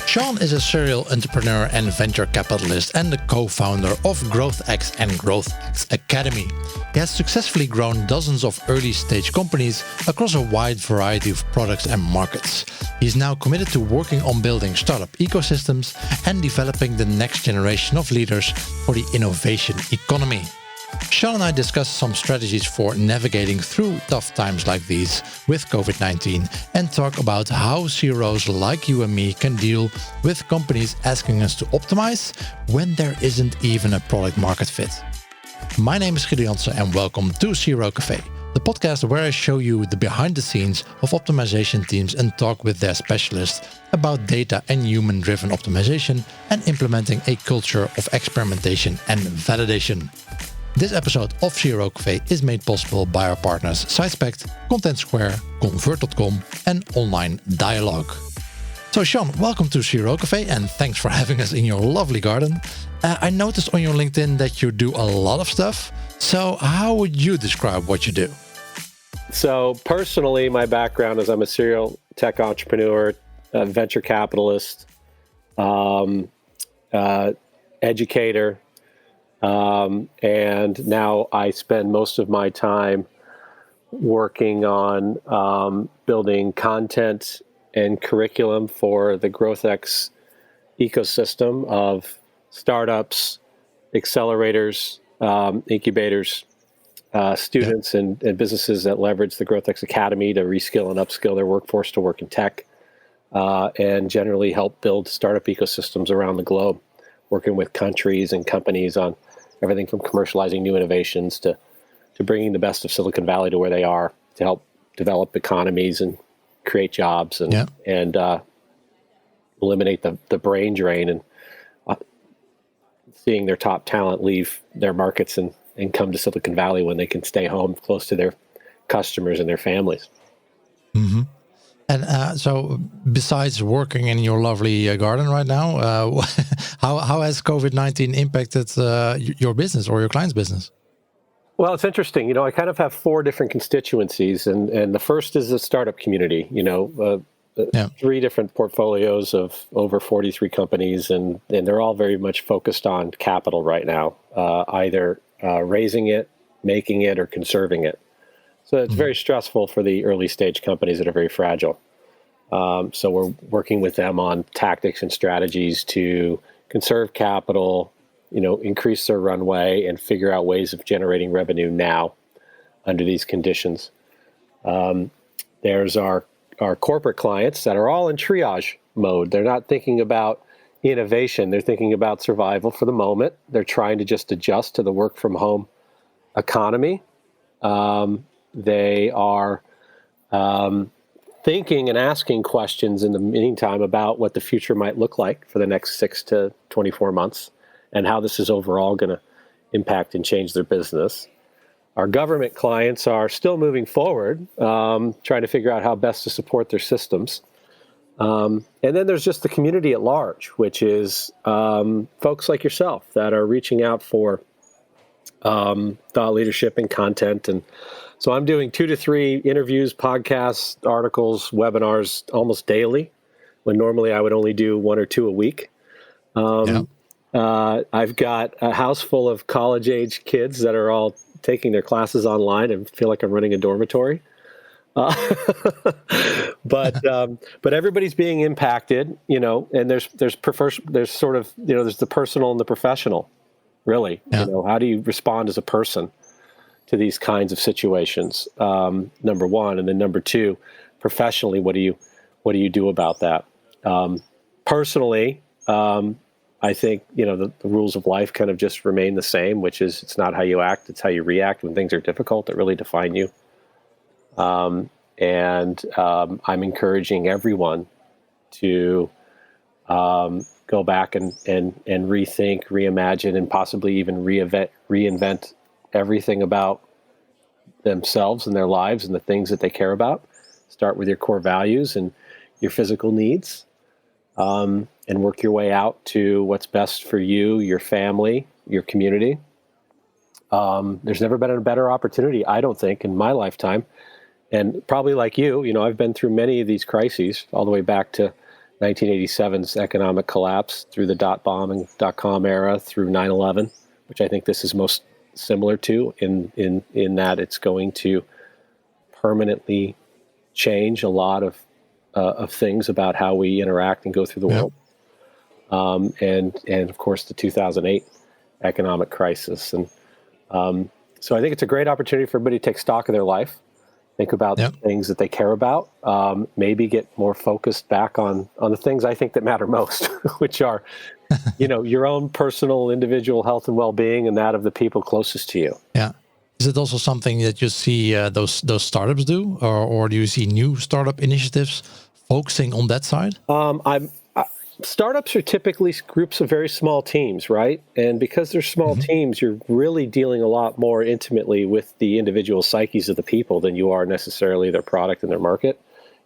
Sean is a serial entrepreneur and venture capitalist and the co-founder of GrowthX and GrowthX Academy. He has successfully grown dozens of early-stage companies across a wide variety of products and markets. He's now committed to working on building startup ecosystems and developing the next generation of leaders for the innovation economy. Sean and I discussed some strategies for navigating through tough times like these with COVID-19 and talk about how CROs like you and me can deal with companies asking us to optimize when there isn't even a product market fit. My name is Guido Jansen and welcome to CRO Café, the podcast where I show you the behind the scenes of optimization teams and talk with their specialists about data and human-driven optimization and implementing a culture of experimentation and validation. This episode of CRO Café is made possible by our partners SiteSpect, Content Square, Convert.com and Online Dialogue. So Sean, welcome to CRO Café and thanks for having us in your lovely garden. I noticed on your LinkedIn that you do a lot of stuff. So how would you describe what you do? So personally, my background is I'm a serial tech entrepreneur, a venture capitalist, educator, and now I spend most of my time working on building content and curriculum for the GrowthX ecosystem of startups, accelerators, incubators, students, and businesses that leverage the GrowthX Academy to reskill and upskill their workforce to work in tech, and generally help build startup ecosystems around the globe, working with countries and companies on everything from commercializing new innovations to bringing the best of Silicon Valley to where they are to help develop economies and create jobs and eliminate the brain drain and seeing their top talent leave their markets and come to Silicon Valley when they can stay home close to their customers and their families. Mm-hmm. And so besides working in your lovely garden right now, how has COVID-19 impacted your business or your client's business? Well, it's interesting. I kind of have four different constituencies, and the first is the startup community. Three different portfolios of over 43 companies, and they're all very much focused on capital right now, either raising it, making it, or conserving it. So it's very stressful for the early stage companies that are very fragile. So we're working with them on tactics and strategies to conserve capital, increase their runway and figure out ways of generating revenue now under these conditions. There's our corporate clients that are all in triage mode. They're not thinking about innovation. They're thinking about survival for the moment. They're trying to just adjust to the work from home economy. They are thinking and asking questions in the meantime about what the future might look like for the next 6 to 24 months and how this is overall going to impact and change their business. Our government clients are still moving forward, trying to figure out how best to support their systems. And then there's just the community at large, which is folks like yourself that are reaching out for thought leadership and content. And so I'm doing 2 to 3 interviews, podcasts, articles, webinars almost daily, when normally I would only do 1 or 2 a week. I've got a house full of college-age kids that are all taking their classes online and feel like I'm running a dormitory. But everybody's being impacted, and there's sort of, there's the personal and the professional, really. How do you respond as a person to these kinds of situations? Number one, and then number two, professionally, what do you do about that? Personally, I think, the rules of life kind of just remain the same, which is it's not how you act, it's how you react when things are difficult that really define you. And I'm encouraging everyone to go back and rethink, reimagine, and possibly even reinvent everything about themselves and their lives and the things that they care about. Start with your core values and your physical needs, and work your way out to what's best for you, your family, your community. There's never been a better opportunity, I don't think, in my lifetime. And probably like you, I've been through many of these crises, all the way back to 1987's economic collapse through the dot-bomb and dot-com era through 9/11, which I think this is most similar to in that it's going to permanently change a lot of things about how we interact and go through the world. And of course the 2008 economic crisis. And so I think it's a great opportunity for everybody to take stock of their life, think about the things that they care about, maybe get more focused back on the things I think that matter most, which are, your own personal individual health and well-being and that of the people closest to you. Yeah. Is it also something that you see those startups do, or do you see new startup initiatives focusing on that side? Startups are typically groups of very small teams, right? And because they're small teams, you're really dealing a lot more intimately with the individual psyches of the people than you are necessarily their product and their market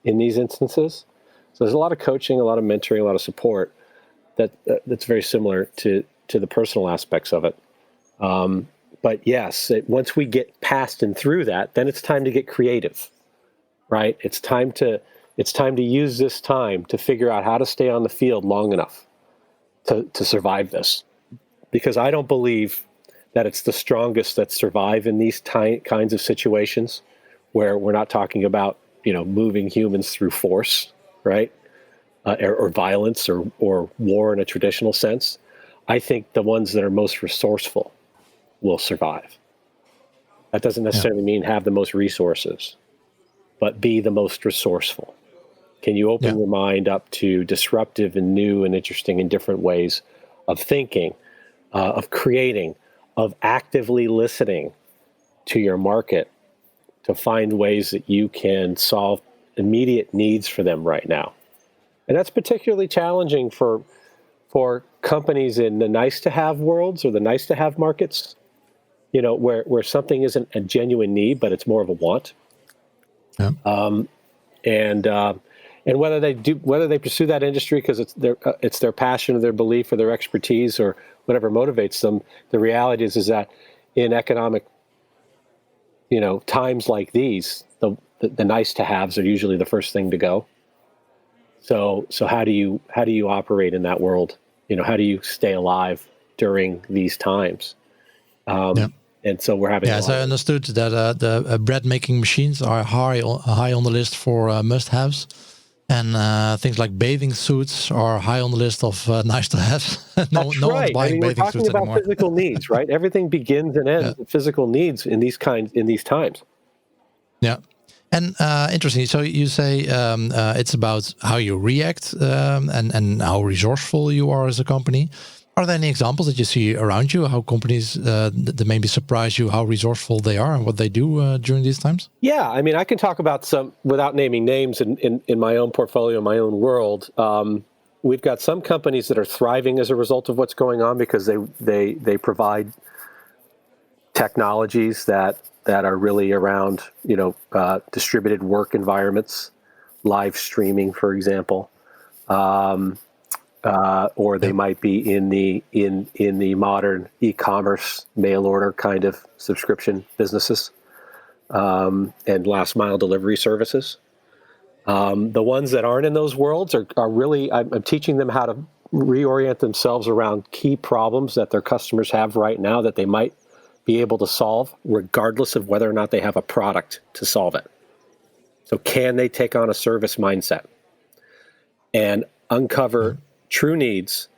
in these instances. So there's a lot of coaching, a lot of mentoring, a lot of support that's very similar to the personal aspects of it. But yes, once we get past and through that, then it's time to get creative, right? It's time to use this time to figure out how to stay on the field long enough to survive this. Because I don't believe that it's the strongest that survive in these kinds of situations where we're not talking about, moving humans through force, right? Or violence or war in a traditional sense. I think the ones that are most resourceful will survive. That doesn't necessarily mean have the most resources, but be the most resourceful. Can you open your mind up to disruptive and new and interesting and different ways of thinking, of creating, of actively listening to your market to find ways that you can solve immediate needs for them right now? And that's particularly challenging for companies in the nice-to-have worlds or the nice-to-have markets, where something isn't a genuine need, but it's more of a want. Yeah. And whether they pursue that industry because it's their passion or their belief or their expertise or whatever motivates them, the reality is that in economic, times like these, the nice-to-haves are usually the first thing to go. So how do you operate in that world? How do you stay alive during these times? And so we're having. As I understood that the bread making machines are high on the list for must-haves, and things like bathing suits are high on the list of nice to have. no one's buying bathing suits anymore. We're talking about physical needs, right? Everything begins and ends with physical needs in these times. Yeah. And interesting. So you say it's about how you react and how resourceful you are as a company. Are there any examples that you see around you, how companies that maybe surprise you, how resourceful they are and what they do during these times? Yeah, I can talk about some without naming names in my own portfolio, my own world. We've got some companies that are thriving as a result of what's going on because they provide technologies that are really around, distributed work environments, live streaming, for example. Or they might be in the modern e-commerce mail order kind of subscription businesses and last mile delivery services. The ones that aren't in those worlds are really, I'm teaching them how to reorient themselves around key problems that their customers have right now that they might be able to solve regardless of whether or not they have a product to solve it. So can they take on a service mindset and uncover true needs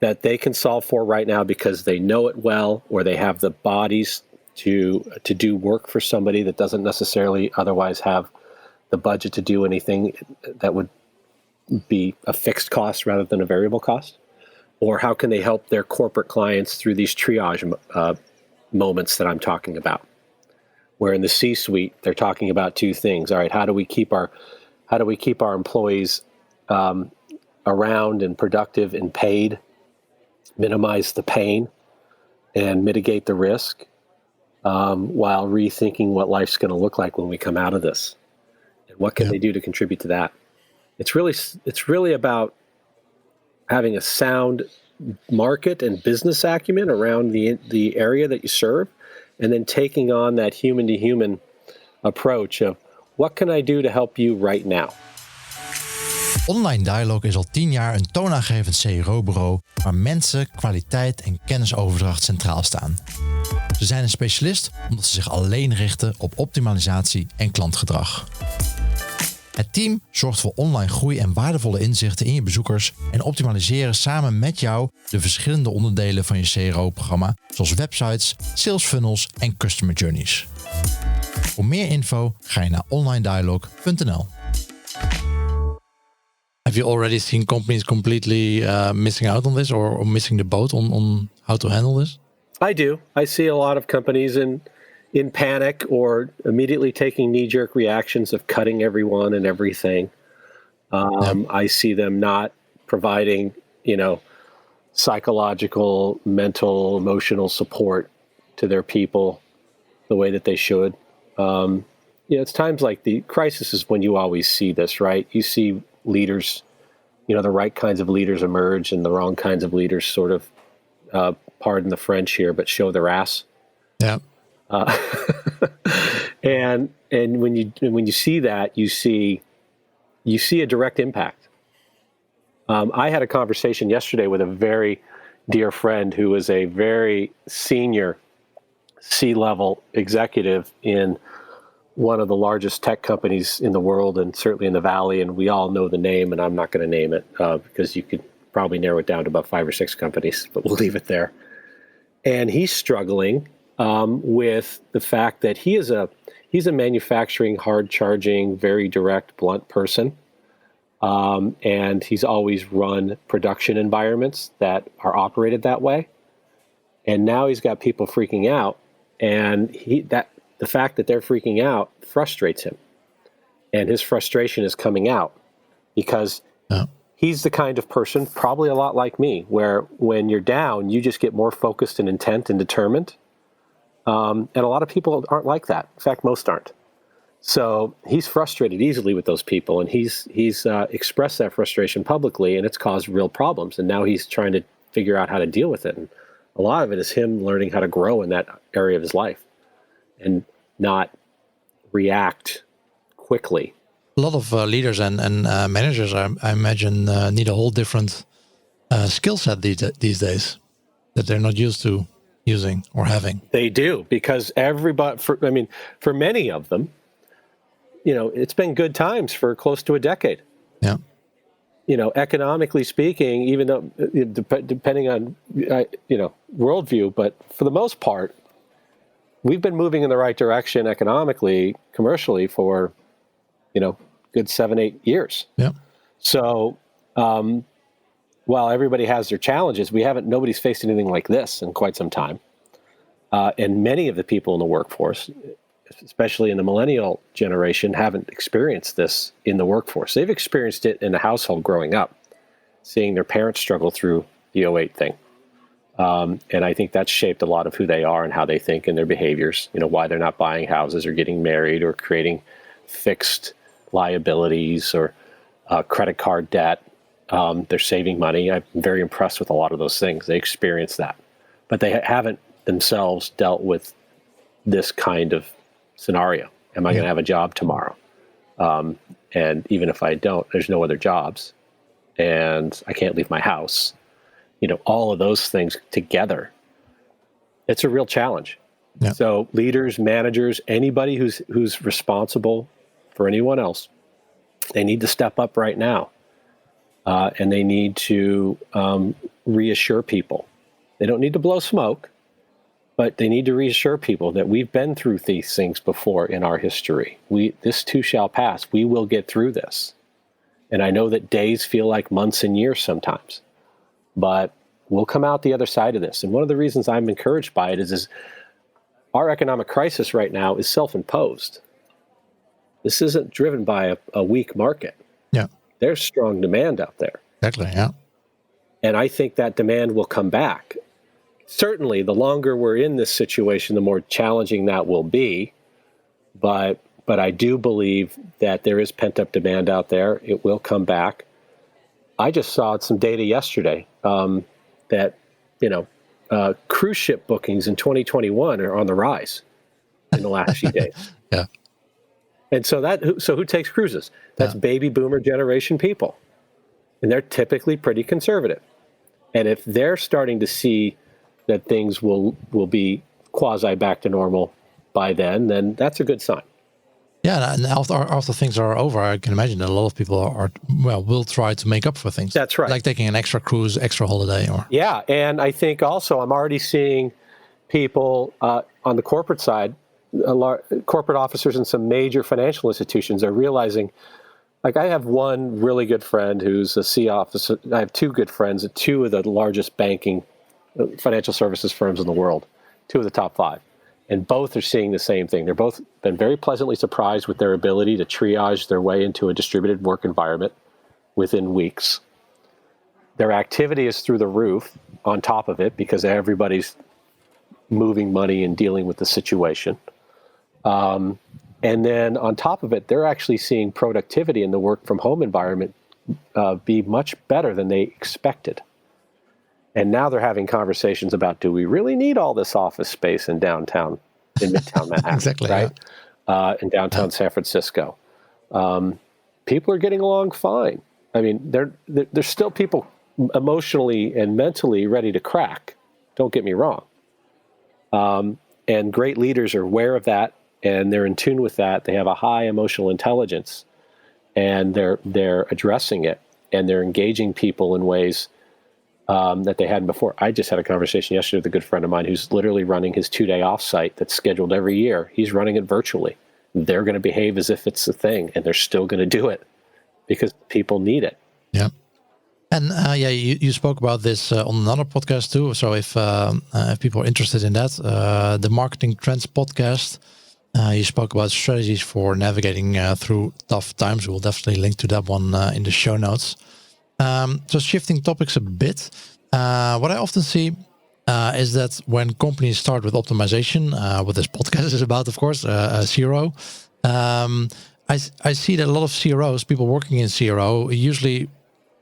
that they can solve for right now because they know it well, or they have the bodies to do work for somebody that doesn't necessarily otherwise have the budget to do anything that would be a fixed cost rather than a variable cost? Or how can they help their corporate clients through these triage moments that I'm talking about, where in the C-suite they're talking about two things. All right, how do we keep our employees around and productive and paid, minimize the pain and mitigate the risk, while rethinking what life's going to look like when we come out of this, and what can they do to contribute to that? It's really about having a sound market and business acumen around the area that you serve, and then taking on that human to human approach of what can I do to help you right now? Online Dialogue is al 10 jaar een toonaangevend CRO-bureau waar mensen, kwaliteit en kennisoverdracht centraal staan. Ze zijn een specialist omdat ze zich alleen richten op optimalisatie en klantgedrag. Het team zorgt voor online groei en waardevolle inzichten in je bezoekers en optimaliseren samen met jou de verschillende onderdelen van je CRO-programma, zoals websites, sales funnels en customer journeys. Voor meer info ga je naar onlinedialogue.nl. Have you already seen companies completely missing out on this or missing the boat on how to handle this? I do. I see a lot of companies in panic or immediately taking knee-jerk reactions of cutting everyone and everything. I see them not providing, psychological, mental, emotional support to their people the way that they should. It's times like the crisis is when you always see this, right? You see leaders, the right kinds of leaders emerge and the wrong kinds of leaders sort of, pardon the French here, but show their ass. Yeah. And when you see that, you see a direct impact. I had a conversation yesterday with a very dear friend who is a very senior C-level executive in one of the largest tech companies in the world and certainly in the Valley. And we all know the name, and I'm not going to name it because you could probably narrow it down to about 5 or 6 companies, but we'll leave it there. And he's struggling with the fact that he's a manufacturing, hard-charging, very direct, blunt person. And he's always run production environments that are operated that way. And now he's got people freaking out, and the fact that they're freaking out frustrates him. And his frustration is coming out because he's the kind of person, probably a lot like me, where when you're down, you just get more focused and intent and determined. And a lot of people aren't like that. In fact, most aren't. So he's frustrated easily with those people, and he's expressed that frustration publicly, and it's caused real problems. And now he's trying to figure out how to deal with it. And a lot of it is him learning how to grow in that area of his life and not react quickly. A lot of leaders and managers, I imagine, need a whole different skill set these days that they're not used to using or having. They do, because for many of them, it's been good times for close to a decade. Yeah. Economically speaking, even though depending on, worldview, but for the most part, we've been moving in the right direction economically, commercially for, good 7-8 years. Yeah. So, while everybody has their challenges, nobody's faced anything like this in quite some time. And many of the people in the workforce, especially in the millennial generation, haven't experienced this in the workforce. They've experienced it in the household growing up, seeing their parents struggle through the 2008 thing. And I think that's shaped a lot of who they are and how they think and their behaviors, why they're not buying houses or getting married or creating fixed liabilities or credit card debt. They're saving money. I'm very impressed with a lot of those things. They experience that, but they haven't themselves dealt with this kind of scenario. Am I going to have a job tomorrow? And even if I don't, there's no other jobs and I can't leave my house. All of those things together, it's a real challenge. Yeah. So leaders, managers, anybody who's responsible for anyone else, they need to step up right now. And they need to reassure people. They don't need to blow smoke, but they need to reassure people that we've been through these things before in our history. This too shall pass. We will get through this. And I know that days feel like months and years sometimes, but we'll come out the other side of this. And one of the reasons I'm encouraged by it is our economic crisis right now is self-imposed. This isn't driven by a weak market. Yeah. There's strong demand out there. Exactly, yeah. And I think that demand will come back. Certainly, the longer we're in this situation, the more challenging that will be. But I do believe that there is pent-up demand out there. It will come back. I just saw some data yesterday that, cruise ship bookings in 2021 are on the rise in the last few days. Yeah. And so who takes cruises? That's baby boomer generation people. and they're typically pretty conservative. And if they're starting to see that things will be quasi back to normal by then that's a good sign. Yeah, and after things are over, I can imagine that a lot of people will try to make up for things. That's right. Like taking an extra cruise, extra holiday, or yeah. And I think also I'm already seeing people on the corporate side, corporate officers in some major financial institutions are realizing. Like I have one really good friend who's a C officer. I have two good friends at two of the largest banking financial services firms in the world, two of the top 5. And both are seeing the same thing. They're both been very pleasantly surprised with their ability to triage their way into a distributed work environment within weeks. Their activity is through the roof on top of it because everybody's moving money and dealing with the situation. And then on top of it, they're actually seeing productivity in the work from home environment be much better than they expected. And now they're having conversations about, do we really need all this office space in Midtown Manhattan, exactly, right? Yeah. In downtown San Francisco. People are getting along fine. I mean, there's still people emotionally and mentally ready to crack. Don't get me wrong. And great leaders are aware of that, and they're in tune with that. They have a high emotional intelligence, and they're addressing it, and they're engaging people in ways that they hadn't before. I just had a conversation yesterday with a good friend of mine who's literally running his 2-day offsite that's scheduled every year. He's running it virtually. They're going to behave as if it's a thing, and they're still going to do it because people need it. Yeah. And you spoke about this on another podcast too. So if people are interested in that, the Marketing Trends podcast, you spoke about strategies for navigating through tough times. We'll definitely link to that one in the show notes. So shifting topics a bit, what I often see is that when companies start with optimization, what this podcast is about, of course, CRO, I see that a lot of CROs, people working in CRO, usually,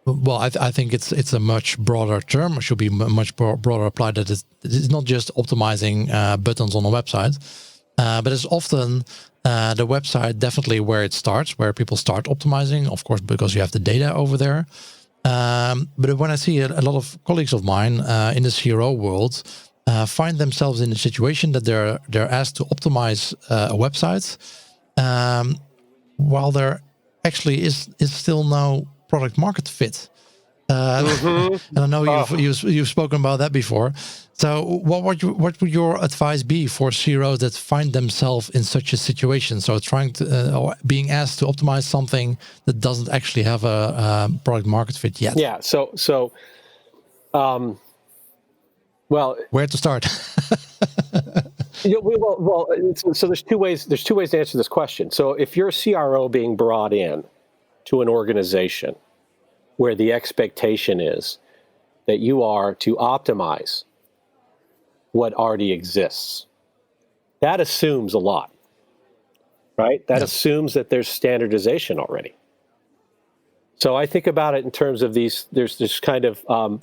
well, I think it's a much broader term. It should be much broader applied. That it's not just optimizing buttons on a website, but it's often the website definitely where it starts, where people start optimizing, of course, because you have the data over there. But when I see a lot of colleagues of mine in the CRO world find themselves in a situation that they're asked to optimize a website, while there actually is still no product market fit. And I know you've spoken about that before. So what would your advice be for CROs that find themselves in such a situation? So trying to or being asked to optimize something that doesn't actually have a product market fit yet. Yeah. So well, where to start? So there's two ways. There's two ways to answer this question. So if you're a CRO being brought in to an organization where the expectation is that you are to optimize what already exists, that assumes a lot, right? That assumes that there's standardization already. So I think about it in terms of these. There's kind of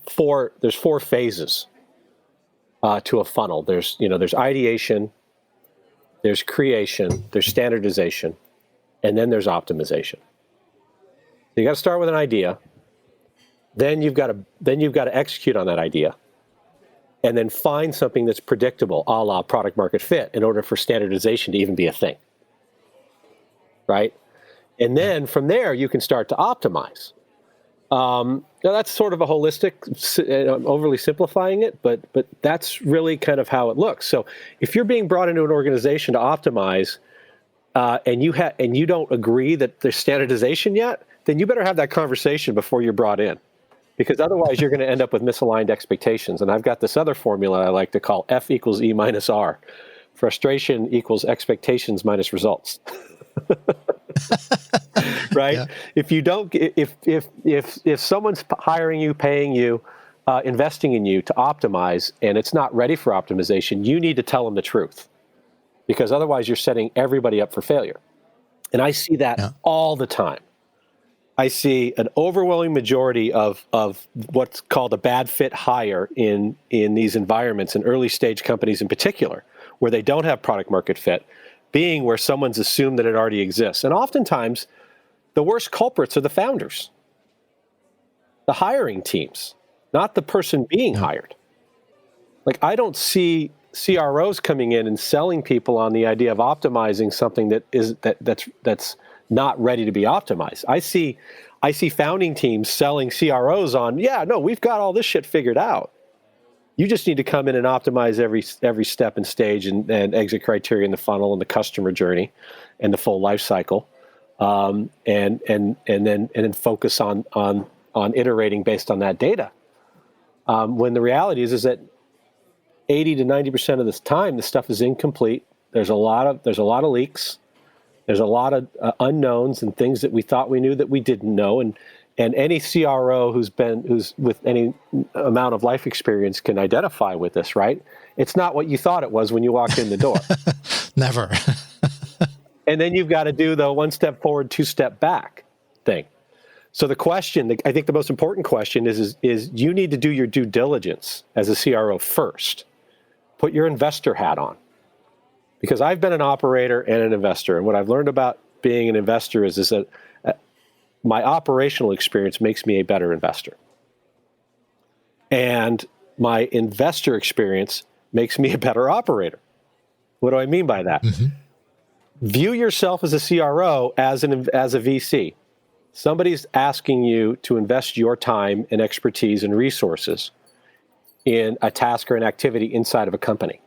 four phases to a funnel. There's ideation, there's creation, there's standardization, and then there's optimization. You got to start with an idea. Then you've got to execute on that idea, and then find something that's predictable, a la product market fit, in order for standardization to even be a thing, right? And then from there you can start to optimize. Now that's sort of a holistic, overly simplifying it, but that's really kind of how it looks. So if you're being brought into an organization to optimize, and you don't agree that there's standardization yet, then you better have that conversation before you're brought in. Because otherwise you're going to end up with misaligned expectations. And I've got this other formula I like to call F equals E minus R. Frustration equals expectations minus results. Right? Yeah. If you don't, if someone's hiring you, paying you, investing in you to optimize, and it's not ready for optimization, you need to tell them the truth. Because otherwise you're setting everybody up for failure. And I see that all the time. I see an overwhelming majority of what's called a bad fit hire in these environments, in early stage companies in particular, where they don't have product market fit, being where someone's assumed that it already exists. And oftentimes, the worst culprits are the founders. the hiring teams, not the person being hired. Like, I don't see CROs coming in and selling people on the idea of optimizing something that's not ready to be optimized. I see founding teams selling CROs on, we've got all this shit figured out. You just need to come in and optimize every step and stage and exit criteria in the funnel and the customer journey and the full life cycle, and then focus on iterating based on that data. When the reality is that 80 to 90% of this time, the stuff is incomplete. There's a lot of leaks. There's a lot of unknowns and things that we thought we knew that we didn't know. And any CRO who's with any amount of life experience can identify with this, right? It's not what you thought it was when you walked in the door. Never. And then you've got to do the 1 step forward, 2 step back thing. So the question, I think the most important question is you need to do your due diligence as a CRO first. Put your investor hat on. Because I've been an operator and an investor, and what I've learned about being an investor is that my operational experience makes me a better investor. And my investor experience makes me a better operator. What do I mean by that? Mm-hmm. View yourself as a CRO as a VC. Somebody's asking you to invest your time and expertise and resources in a task or an activity inside of a company.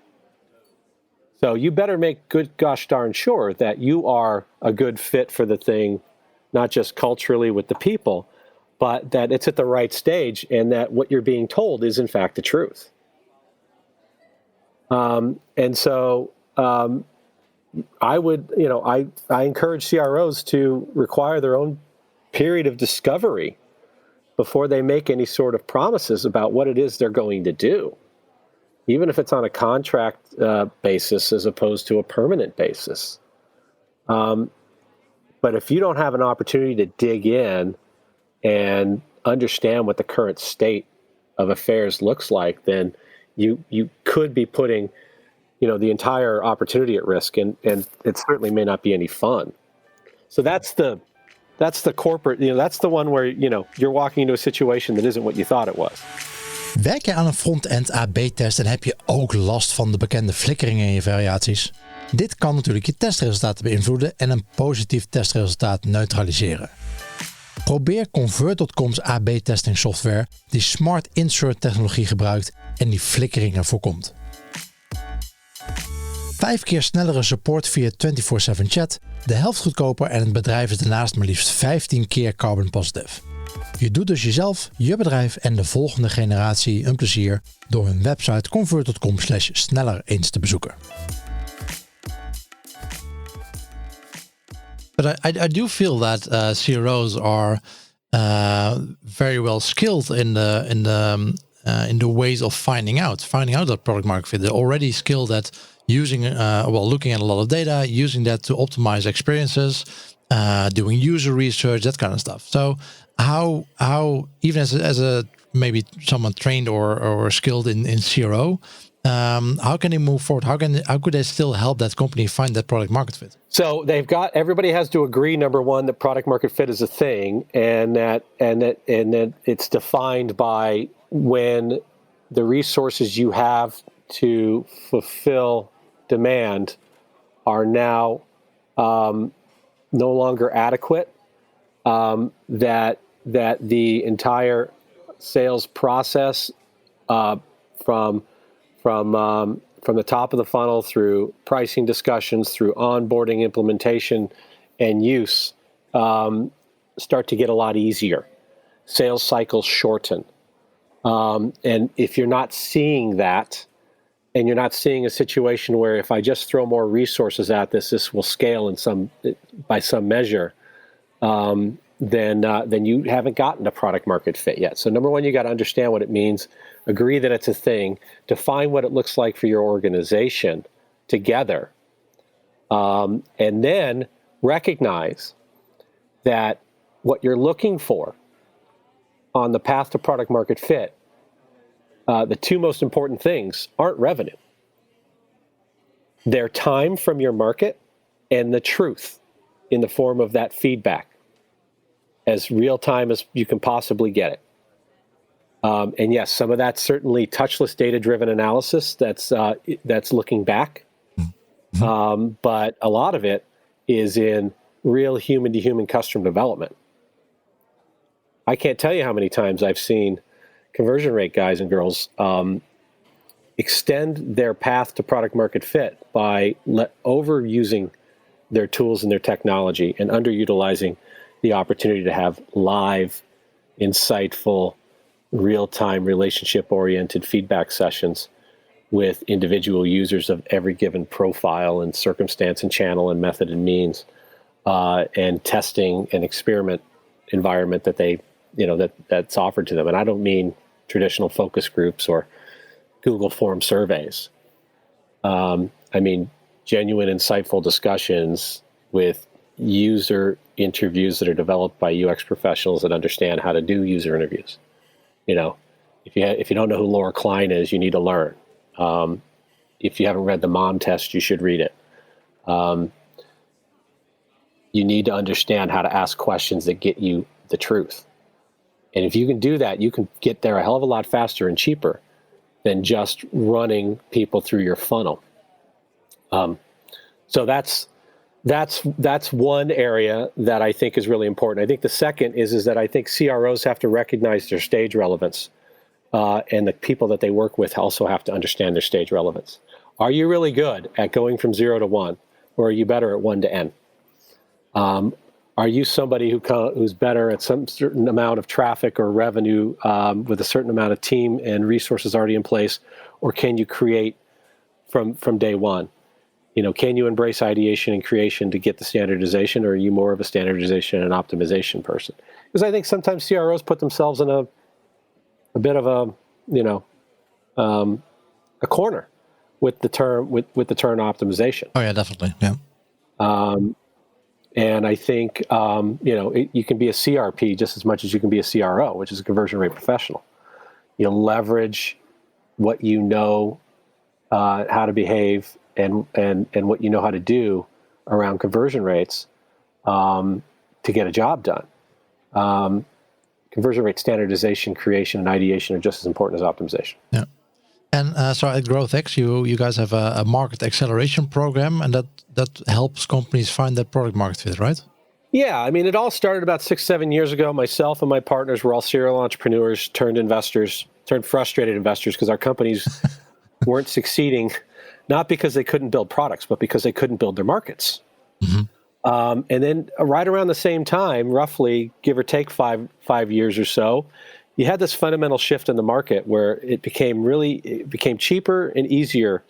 So you better make good gosh darn sure that you are a good fit for the thing, not just culturally with the people, but that it's at the right stage and that what you're being told is in fact the truth. And so I would, I encourage CROs to require their own period of discovery before they make any sort of promises about what it is they're going to do, even if it's on a contract basis as opposed to a permanent basis. But if you don't have an opportunity to dig in and understand what the current state of affairs looks like, then you could be putting, the entire opportunity at risk, and it certainly may not be any fun. So that's the corporate, that's the one where, you're walking into a situation that isn't what you thought it was. Werk je aan een front-end AB-test en heb je ook last van de bekende flikkeringen in je variaties? Dit kan natuurlijk je testresultaten beïnvloeden en een positief testresultaat neutraliseren. Probeer Convert.com's AB-testing software die Smart Insert technologie gebruikt en die flikkeringen voorkomt. 5 keer snellere support via 24/7 chat, de helft goedkoper en het bedrijf is daarnaast maar liefst 15 keer carbon positive. Je doet dus jezelf, je bedrijf en de volgende generatie een plezier door hun website convert.com/sneller eens te bezoeken. But I do feel that CROs are very well skilled in the ways of finding out that product market fit. They're already skilled at using looking at a lot of data, using that to optimize experiences, doing user research, that kind of stuff. So how even as a maybe someone trained or skilled in CRO, how can they move forward? How could they still help that company find that product market fit? So everybody has to agree, number one, that product market fit is a thing, and that it's defined by when the resources you have to fulfill demand are now no longer adequate. That the entire sales process from the top of the funnel through pricing discussions, through onboarding, implementation, and use start to get a lot easier. Sales cycles shorten. And if you're not seeing that, and you're not seeing a situation where if I just throw more resources at this will scale by some measure, then you haven't gotten a product market fit yet. So number one, you got to understand what it means, agree that it's a thing, define what it looks like for your organization together, and then recognize that what you're looking for on the path to product market fit, the two most important things aren't revenue. They're time from your market and the truth in the form of that feedback, as real time as you can possibly get it. And yes, some of that's certainly touchless data-driven analysis that's looking back. But a lot of it is in real human-to-human customer development. I can't tell you how many times I've seen conversion rate guys and girls extend their path to product market fit by overusing their tools and their technology and underutilizing the opportunity to have live, insightful, real-time, relationship-oriented feedback sessions with individual users of every given profile and circumstance and channel and method and means, and testing and experiment environment that that's offered to them. And I don't mean traditional focus groups or Google form surveys. I mean genuine, insightful discussions with user interviews that are developed by UX professionals that understand how to do user interviews. If you don't know who Laura Klein is, you need to learn. If you haven't read the mom test, you should read it. You need to understand how to ask questions that get you the truth. And if you can do that, you can get there a hell of a lot faster and cheaper than just running people through your funnel. So that's one area that I think is really important. I think the second is that I think CROs have to recognize their stage relevance, and the people that they work with also have to understand their stage relevance. Are you really good at going from 0 to 1, or are you better at 1 to N? Are you somebody who's better at some certain amount of traffic or revenue with a certain amount of team and resources already in place, or can you create from day one? Can you embrace ideation and creation to get the standardization, or are you more of a standardization and optimization person? Because I think sometimes CROs put themselves in a bit of a corner with the term optimization. Oh yeah, definitely. Yeah. And I think you can be a CRP just as much as you can be a CRO, which is a conversion rate professional. Leverage what you know how to behave and what you know how to do around conversion rates to get a job done. Conversion rate standardization, creation, and ideation are just as important as optimization. Yeah. And so at GrowthX, you guys have a market acceleration program, and that helps companies find that product market fit, right? Yeah, I mean, it all started about 6-7 years ago. Myself and my partners were all serial entrepreneurs, turned frustrated investors because our companies weren't succeeding, not because they couldn't build products, but because they couldn't build their markets. Mm-hmm. And then right around the same time, roughly give or take five years or so, you had this fundamental shift in the market where it became cheaper and easier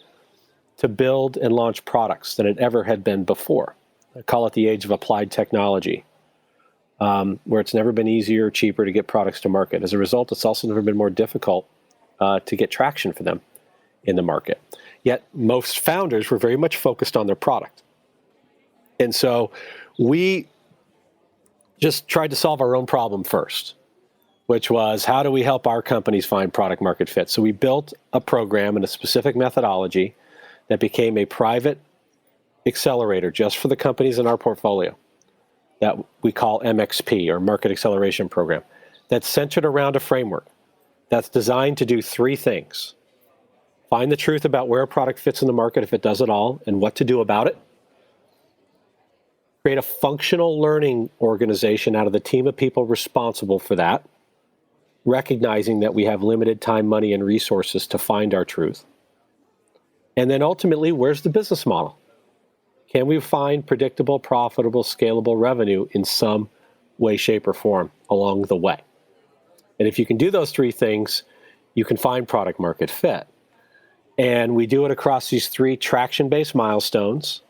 to build and launch products than it ever had been before. I call it the age of applied technology, where it's never been easier or cheaper to get products to market. As a result, it's also never been more difficult to get traction for them in the market. Yet most founders were very much focused on their product. And so we just tried to solve our own problem first, which was, how do we help our companies find product market fit? So we built a program and a specific methodology that became a private accelerator just for the companies in our portfolio that we call MXP, or Market Acceleration Program, that's centered around a framework that's designed to do 3 things. Find the truth about where a product fits in the market, if it does at all, and what to do about it. Create a functional learning organization out of the team of people responsible for that, recognizing that we have limited time, money, and resources to find our truth. And then ultimately, where's the business model? Can we find predictable, profitable, scalable revenue in some way, shape, or form along the way? And if you can do those 3 things, you can find product market fit. And we do it across these 3 traction-based milestones.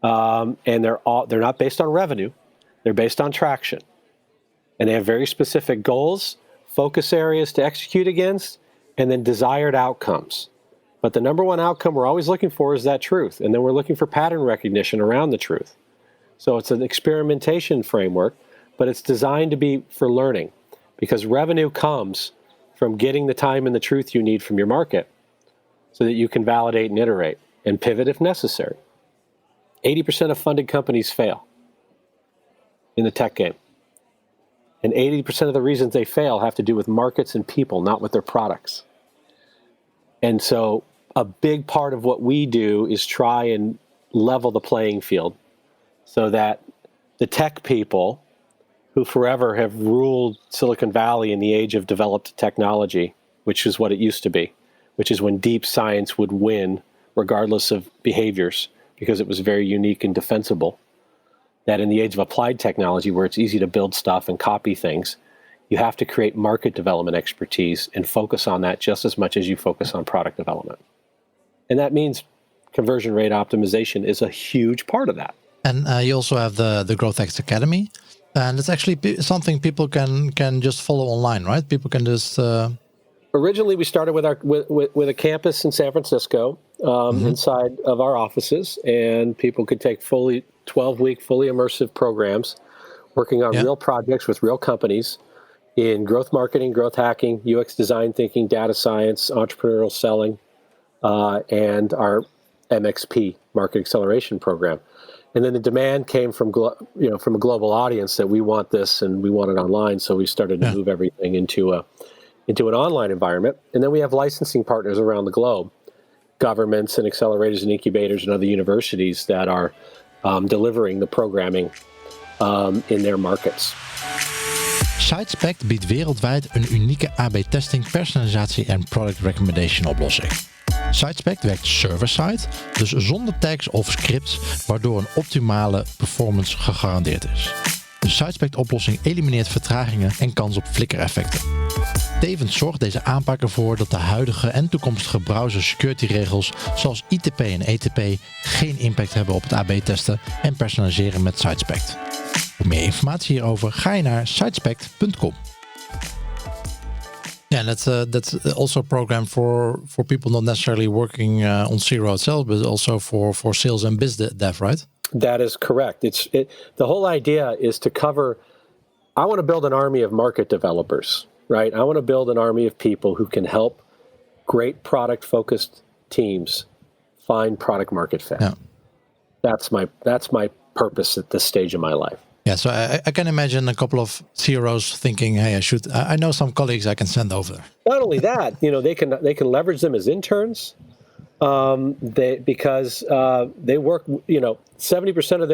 And they're not based on revenue. They're based on traction. And they have very specific goals, focus areas to execute against, and then desired outcomes. But the number one outcome we're always looking for is that truth. And then we're looking for pattern recognition around the truth. So it's an experimentation framework, but it's designed to be for learning, because revenue comes from getting the time and the truth you need from your market so that you can validate and iterate and pivot if necessary. 80% of funded companies fail in the tech game. And 80% of the reasons they fail have to do with markets and people, not with their products. And so a big part of what we do is try and level the playing field so that the tech people who forever have ruled Silicon Valley in the age of developed technology, which is what it used to be, which is when deep science would win regardless of behaviors because it was very unique and defensible, that in the age of applied technology where it's easy to build stuff and copy things, you have to create market development expertise and focus on that just as much as you focus on product development. And that means conversion rate optimization is a huge part of that. And you also have the GrowthX Academy. And it's actually something people can just follow online, right? People can just... Originally, we started with a campus in San Francisco inside of our offices, and people could take 12-week, fully immersive programs working on real projects with real companies in growth marketing, growth hacking, UX design thinking, data science, entrepreneurial selling, and our MXP, Market Acceleration Program. And then the demand came from from a global audience that we want this and we want it online. So we started to move everything into an online environment. And then we have licensing partners around the globe, governments and accelerators and incubators and other universities that are delivering the programming in their markets. SiteSpect biedt wereldwijd een unieke AB-testing, personalisatie en product recommendation oplossing. SiteSpect werkt server-side, dus zonder tags of scripts, waardoor een optimale performance gegarandeerd is. De SiteSpect-oplossing elimineert vertragingen en kans op flikkereffecten. Tevens zorgt deze aanpak ervoor dat de huidige en toekomstige browser security-regels zoals ITP en ETP geen impact hebben op het AB-testen en personaliseren met SiteSpect. Voor meer informatie hierover ga je naar sitespect.com. Yeah, that's also a program for people not necessarily working on CRO itself, but also for sales and biz dev, right? That is correct. The whole idea is to cover. I want to build an army of market developers, right? I want to build an army of people who can help great product-focused teams find product market fit. Yeah. That's my purpose at this stage of my life. Yeah, so I can imagine a couple of CROs thinking, "Hey, I know some colleagues I can send over." Not only that, they can leverage them as interns, because they work. 70% of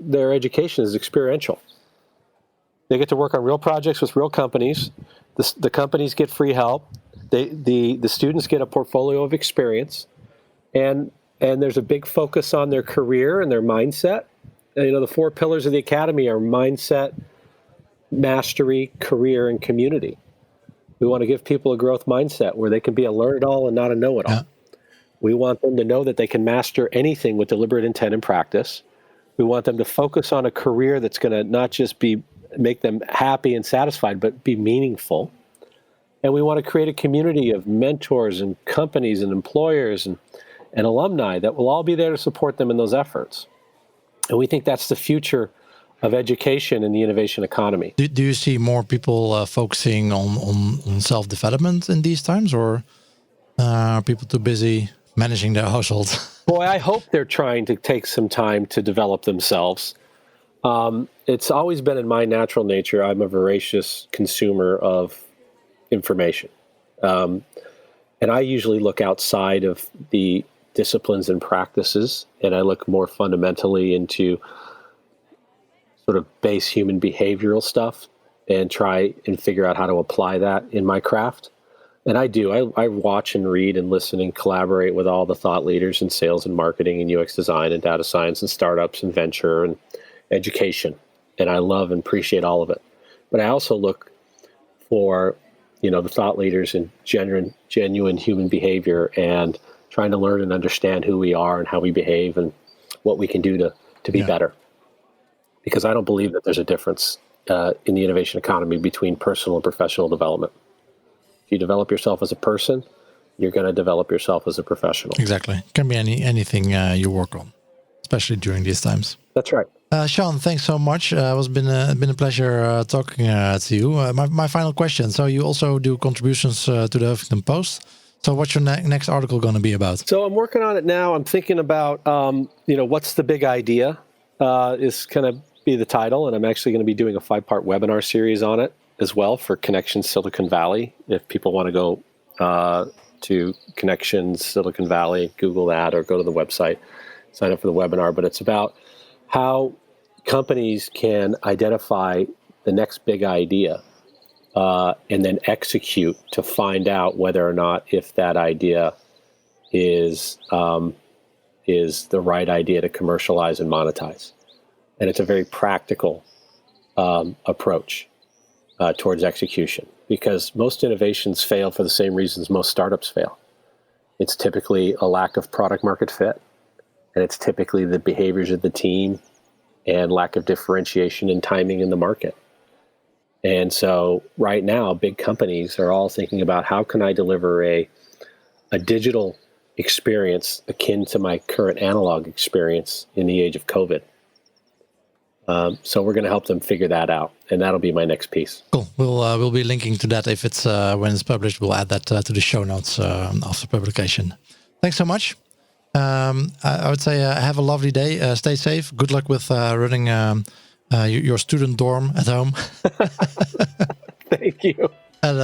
their education is experiential. They get to work on real projects with real companies. The companies get free help. The students get a portfolio of experience, and there's a big focus on their career and their mindset. The 4 pillars of the academy are mindset, mastery, career, and community. We want to give people a growth mindset where they can be a learn-it-all and not a know-it-all. Yeah. We want them to know that they can master anything with deliberate intent and practice. We want them to focus on a career that's going to not just make them happy and satisfied, but be meaningful. And we want to create a community of mentors and companies and employers and alumni that will all be there to support them in those efforts. And we think that's the future of education in the innovation economy. Do you see more people focusing on self-development in these times, or are people too busy managing their household? Boy, I hope they're trying to take some time to develop themselves. It's always been in my natural nature. I'm a voracious consumer of information. And I usually look outside of the disciplines and practices, and I look more fundamentally into sort of base human behavioral stuff and try and figure out how to apply that in my craft. And I do. I watch and read and listen and collaborate with all the thought leaders in sales and marketing and UX design and data science and startups and venture and education. And I love and appreciate all of it. But I also look for, the thought leaders in genuine human behavior and trying to learn and understand who we are and how we behave and what we can do to be better. Because I don't believe that there's a difference in the innovation economy between personal and professional development. If you develop yourself as a person, you're going to develop yourself as a professional. Exactly. Can be anything you work on, especially during these times. That's right. Sean, thanks so much. It's been a pleasure talking to you. My final question. So you also do contributions to the Huffington Post. So what's your next article going to be about? So I'm working on it now. I'm thinking about, what's the big idea is kind of be the title, and I'm actually going to be doing a 5-part webinar series on it as well for Connections Silicon Valley. If people want to go to Connections Silicon Valley, Google that, or go to the website, sign up for the webinar. But it's about how companies can identify the next big idea and then execute to find out whether or not if that idea is the right idea to commercialize and monetize. And it's a very practical approach towards execution, because most innovations fail for the same reasons most startups fail. It's typically a lack of product market fit, and it's typically the behaviors of the team and lack of differentiation and timing in the market. And so right now, big companies are all thinking about, how can I deliver a digital experience akin to my current analog experience in the age of COVID? So we're going to help them figure that out, and that'll be my next piece. Cool. We'll be linking to that if it's when it's published. We'll add that to the show notes after publication. Thanks so much. I would say have a lovely day. Stay safe. Good luck with running your student dorm at home. Thank you. And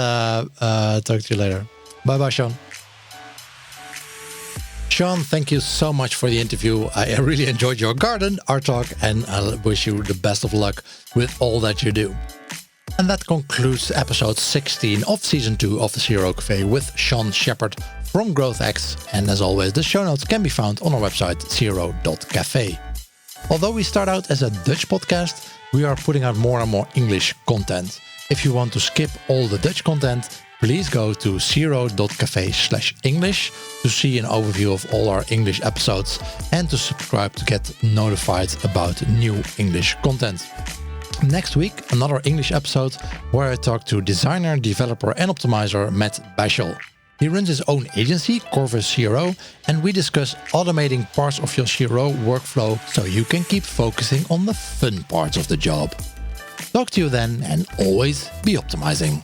talk to you later. Bye, Sean. Sean, thank you so much for the interview. I really enjoyed your garden, our talk, and I wish you the best of luck with all that you do. And that concludes episode 16 of season 2 of the CRO Cafe with Sean Sheppard from GrowthX. And as always, the show notes can be found on our website, cro.cafe. Although we start out as a Dutch podcast, we are putting out more and more English content. If you want to skip all the Dutch content, please go to cro.cafe/English to see an overview of all our English episodes and to subscribe to get notified about new English content. Next week, another English episode where I talk to designer, developer and optimizer Matt Bashel. He runs his own agency, Corvus CRO, and we discuss automating parts of your CRO workflow so you can keep focusing on the fun parts of the job. Talk to you then, and always be optimizing.